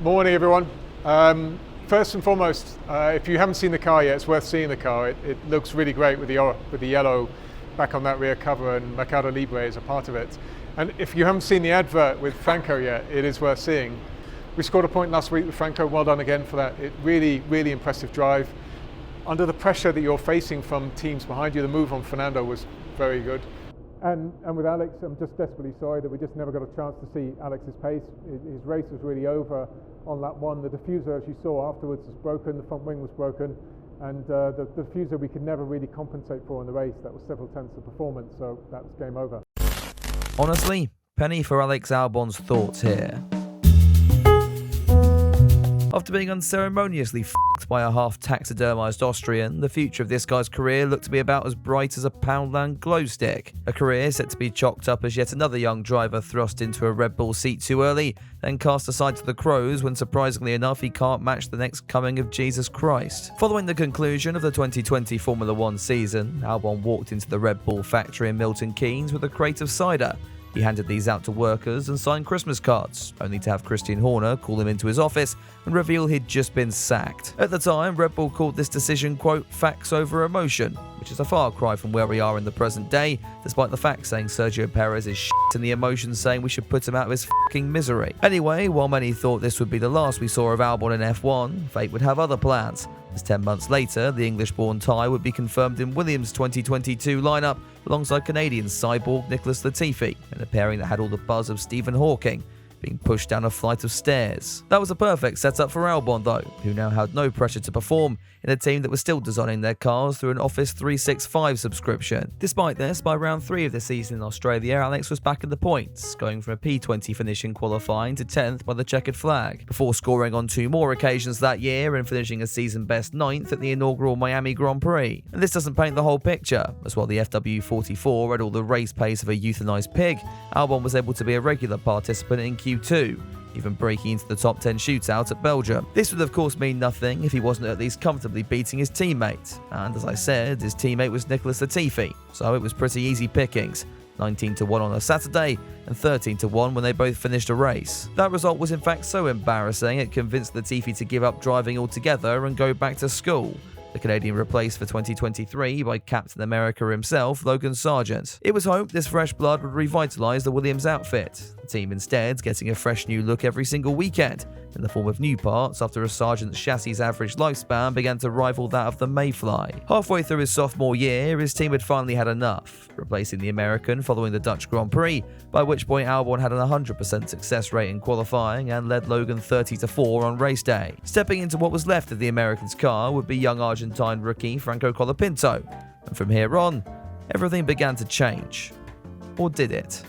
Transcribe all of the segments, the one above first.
Morning everyone. First and foremost, if you haven't seen the car yet, it's worth seeing the car. It looks really great with the yellow back on that rear cover, and Mercado Libre is a part of it. And if you haven't seen the advert with Franco yet, it is worth seeing. We scored a point last week with Franco, well done again for that. Really impressive drive. Under the pressure that you're facing from teams behind you, the move on Fernando was very good. And with Alex, I'm just desperately sorry that we just never got a chance to see Alex's pace. His race was really over on lap one. The diffuser, as you saw afterwards, was broken, the front wing was broken, and the diffuser we could never really compensate for in the race. That was several tenths of performance, so that was game over. Honestly, penny for Alex Albon's thoughts here. After being unceremoniously f***ed by a half-taxidermised Austrian, the future of this guy's career looked to be about as bright as a Poundland glow stick. A career set to be chalked up as yet another young driver thrust into a Red Bull seat too early, then cast aside to the crows when surprisingly enough he can't match the next coming of Jesus Christ. Following the conclusion of the 2020 Formula 1 season, Albon walked into the Red Bull factory in Milton Keynes with a crate of cider. He handed these out to workers and signed Christmas cards, only to have Christian Horner call him into his office and reveal he'd just been sacked. At the time, Red Bull called this decision, quote, facts over emotion, which is a far cry from where we are in the present day, despite the facts saying Sergio Perez is shit and the emotions saying we should put him out of his fucking misery. Anyway, while many thought this would be the last we saw of Albon in F1, fate would have other plans, as 10 months later, the English-born Thai would be confirmed in Williams' 2022 lineup alongside Canadian cyborg Nicholas Latifi, in a pairing that had all the buzz of Stephen Hawking being pushed down a flight of stairs. That was a perfect setup for Albon though, who now had no pressure to perform in a team that was still designing their cars through an Office 365 subscription. Despite this, by round 3 of the season in Australia, Alex was back in the points, going from a P20 finish in qualifying to 10th by the checkered flag, before scoring on 2 more occasions that year and finishing a season best 9th at the inaugural Miami Grand Prix. And this doesn't paint the whole picture, as while the FW44 had all the race pace of a euthanized pig, Albon was able to be a regular participant in Q2, even breaking into the top 10 shootout at Belgium. This would of course mean nothing if he wasn't at least comfortably beating his teammate, and as I said, his teammate was Nicholas Latifi, so it was pretty easy pickings. 19-1 on a Saturday and 13-1 when they both finished a race. That result was in fact so embarrassing it convinced Latifi to give up driving altogether and go back to school. The Canadian replaced for 2023 by Captain America himself, Logan Sargent. It was hoped this fresh blood would revitalise the Williams outfit, the team instead getting a fresh new look every single weekend, in the form of new parts after a Sargent's chassis' average lifespan began to rival that of the Mayfly. Halfway through his sophomore year, his team had finally had enough, replacing the American following the Dutch Grand Prix, by which point Albon had an 100% success rate in qualifying and led Logan 30-4 on race day. Stepping into what was left of the American's car would be young Argentine rookie Franco Colapinto, and from here on, everything began to change. Or did it?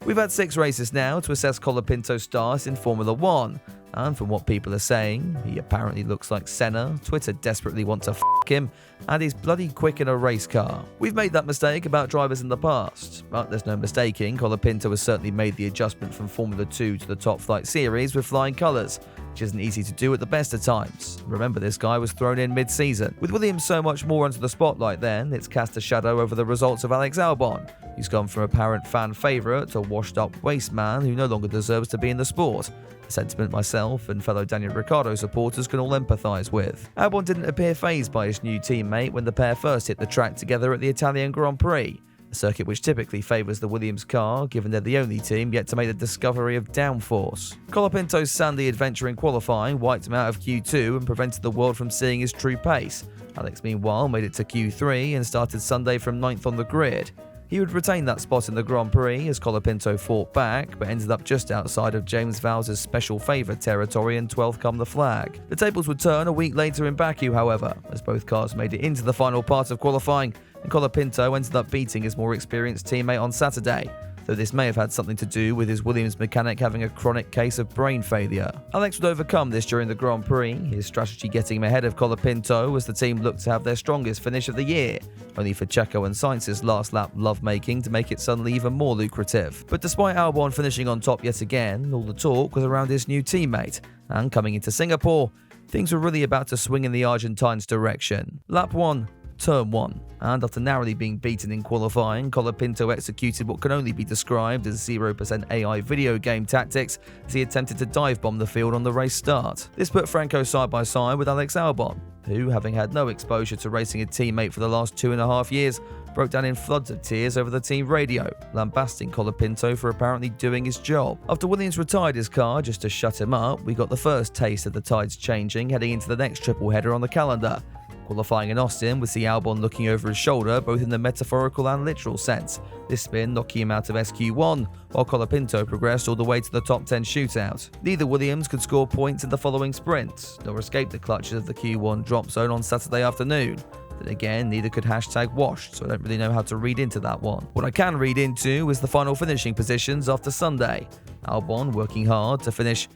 We've had 6 races now to assess Colapinto's start in Formula 1, and from what people are saying, he apparently looks like Senna, Twitter desperately want to f*** him, and he's bloody quick in a race car. We've made that mistake about drivers in the past, but there's no mistaking, Colapinto has certainly made the adjustment from Formula 2 to the top flight series with flying colours, which isn't easy to do at the best of times. Remember, this guy was thrown in mid-season. With Williams so much more under the spotlight then, it's cast a shadow over the results of Alex Albon, who's gone from apparent fan favourite to washed-up waste man who no longer deserves to be in the sport. A sentiment myself and fellow Daniel Ricciardo supporters can all empathise with. Albon didn't appear fazed by his new teammate when the pair first hit the track together at the Italian Grand Prix, a circuit which typically favours the Williams car, given they're the only team yet to make the discovery of downforce. Colapinto's sandy adventure in qualifying wiped him out of Q2 and prevented the world from seeing his true pace. Alex meanwhile made it to Q3 and started Sunday from 9th on the grid. He would retain that spot in the Grand Prix as Colapinto fought back, but ended up just outside of James Vowles' special favour territory and 12th come the flag. The tables would turn a week later in Baku, however, as both cars made it into the final part of qualifying, and Colapinto ended up beating his more experienced teammate on Saturday, though this may have had something to do with his Williams mechanic having a chronic case of brain failure. Alex would overcome this during the Grand Prix, his strategy getting him ahead of Colapinto as the team looked to have their strongest finish of the year, only for Checo and Sainz's last lap lovemaking to make it suddenly even more lucrative. But despite Albon finishing on top yet again, all the talk was around his new teammate, and coming into Singapore, things were really about to swing in the Argentine's direction. Lap 1, Turn 1. And after narrowly being beaten in qualifying, Colapinto executed what can only be described as 0% AI video game tactics as he attempted to dive bomb the field on the race start. This put Franco side by side with Alex Albon, who, having had no exposure to racing a teammate for the last 2.5 years, broke down in floods of tears over the team radio, lambasting Colapinto for apparently doing his job. After Williams retired his car just to shut him up, we got the first taste of the tides changing heading into the next triple header on the calendar. Qualifying in Austin, we see Albon looking over his shoulder both in the metaphorical and literal sense, this spin knocking him out of SQ1, while Colapinto progressed all the way to the top 10 shootout. Neither Williams could score points in the following sprint, nor escape the clutches of the Q1 drop zone on Saturday afternoon. Then again, neither could #washed, so I don't really know how to read into that one. What I can read into is the final finishing positions after Sunday. Albon working hard to finish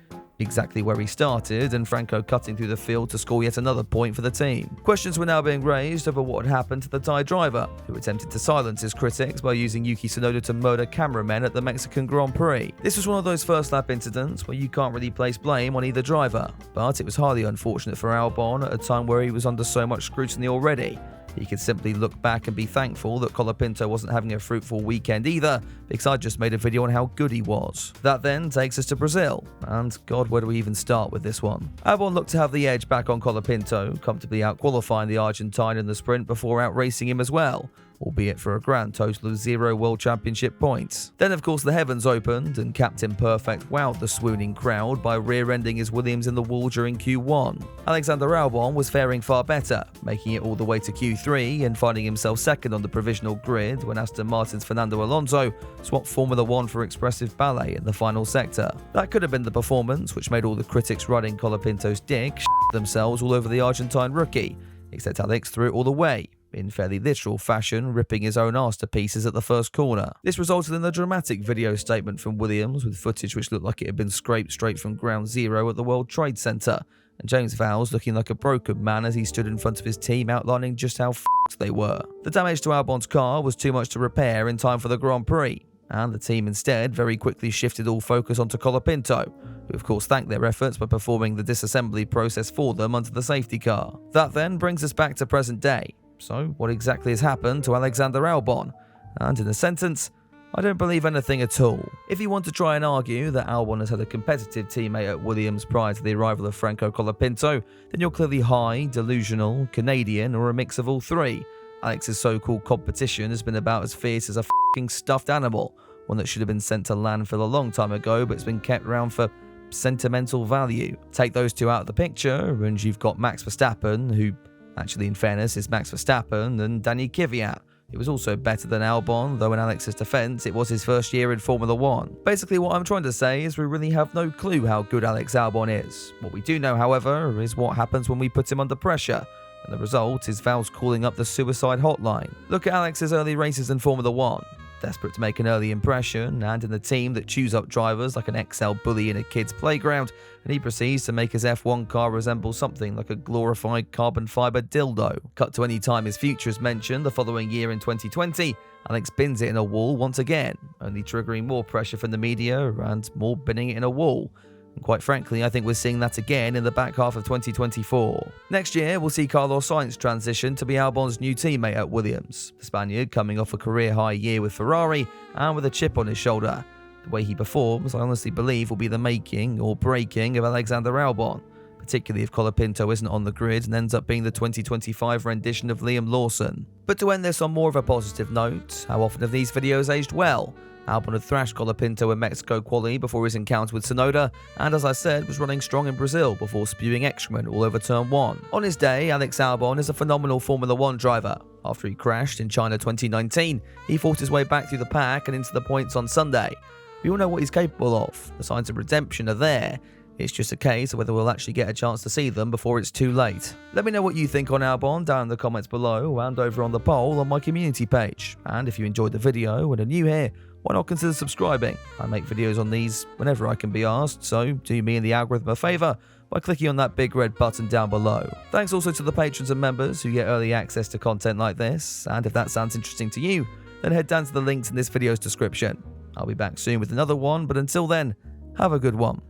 exactly where he started, and Franco cutting through the field to score yet another point for the team. Questions were now being raised over what had happened to the Thai driver, who attempted to silence his critics by using Yuki Tsunoda to murder cameramen at the Mexican Grand Prix. This was one of those first lap incidents where you can't really place blame on either driver, but it was highly unfortunate for Albon at a time where he was under so much scrutiny already. He could simply look back and be thankful that Colapinto wasn't having a fruitful weekend either, because I just made a video on how good he was. That then takes us to Brazil, and God, where do we even start with this one? Albon looked to have the edge back on Colapinto, comfortably out-qualifying the Argentine in the sprint before out-racing him as well, albeit for a grand total of 0 World Championship points. Then of course the heavens opened and Captain Perfect wowed the swooning crowd by rear-ending his Williams in the wall during Q1. Alexander Albon was faring far better, making it all the way to Q3 and finding himself second on the provisional grid when Aston Martin's Fernando Alonso swapped Formula 1 for expressive ballet in the final sector. That could have been the performance which made all the critics riding Colapinto's dick themselves all over the Argentine rookie, except Alex threw it all away, in fairly literal fashion, ripping his own arse to pieces at the first corner. This resulted in a dramatic video statement from Williams with footage which looked like it had been scraped straight from Ground Zero at the World Trade Center, and James Vowles looking like a broken man as he stood in front of his team outlining just how f***ed they were. The damage to Albon's car was too much to repair in time for the Grand Prix, and the team instead very quickly shifted all focus onto Colapinto, who of course thanked their efforts by performing the disassembly process for them under the safety car. That then brings us back to present day. So, what exactly has happened to Alexander Albon? And in a sentence, I don't believe anything at all. If you want to try and argue that Albon has had a competitive teammate at Williams prior to the arrival of Franco Colapinto, then you're clearly high, delusional, Canadian, or a mix of all three. Alex's so-called competition has been about as fierce as a f***ing stuffed animal, one that should have been sent to landfill a long time ago but it's been kept around for sentimental value. Take those two out of the picture and you've got Max Verstappen, who actually, in fairness, is Max Verstappen, and Danny Kvyat. It was also better than Albon, though in Alex's defense, it was his first year in Formula 1. Basically, what I'm trying to say is we really have no clue how good Alex Albon is. What we do know, however, is what happens when we put him under pressure, and the result is Vowles calling up the suicide hotline. Look at Alex's early races in Formula 1. Desperate to make an early impression, and in a team that chews up drivers like an XL bully in a kid's playground, and he proceeds to make his F1 car resemble something like a glorified carbon fibre dildo. Cut to any time his future is mentioned the following year in 2020, Alex bins it in a wall once again, only triggering more pressure from the media and more binning it in a wall. And quite frankly, I think we're seeing that again in the back half of 2024. Next year, we'll see Carlos Sainz transition to be Albon's new teammate at Williams. The Spaniard coming off a career-high year with Ferrari and with a chip on his shoulder. The way he performs, I honestly believe, will be the making or breaking of Alexander Albon, particularly if Colapinto isn't on the grid and ends up being the 2025 rendition of Liam Lawson. But to end this on more of a positive note, how often have these videos aged well? Albon had thrashed Colapinto in Mexico quali before his encounter with Tsunoda, and as I said, was running strong in Brazil before spewing excrement all over turn 1. On his day, Alex Albon is a phenomenal Formula 1 driver. After he crashed in China 2019, he fought his way back through the pack and into the points on Sunday. We all know what he's capable of. The signs of redemption are there. It's just a case of whether we'll actually get a chance to see them before it's too late. Let me know what you think on Albon down in the comments below and over on the poll on my community page. And if you enjoyed the video and are new here, why not consider subscribing? I make videos on these whenever I can be asked, so do me and the algorithm a favour by clicking on that big red button down below. Thanks also to the patrons and members who get early access to content like this, and if that sounds interesting to you, then head down to the links in this video's description. I'll be back soon with another one, but until then, have a good one.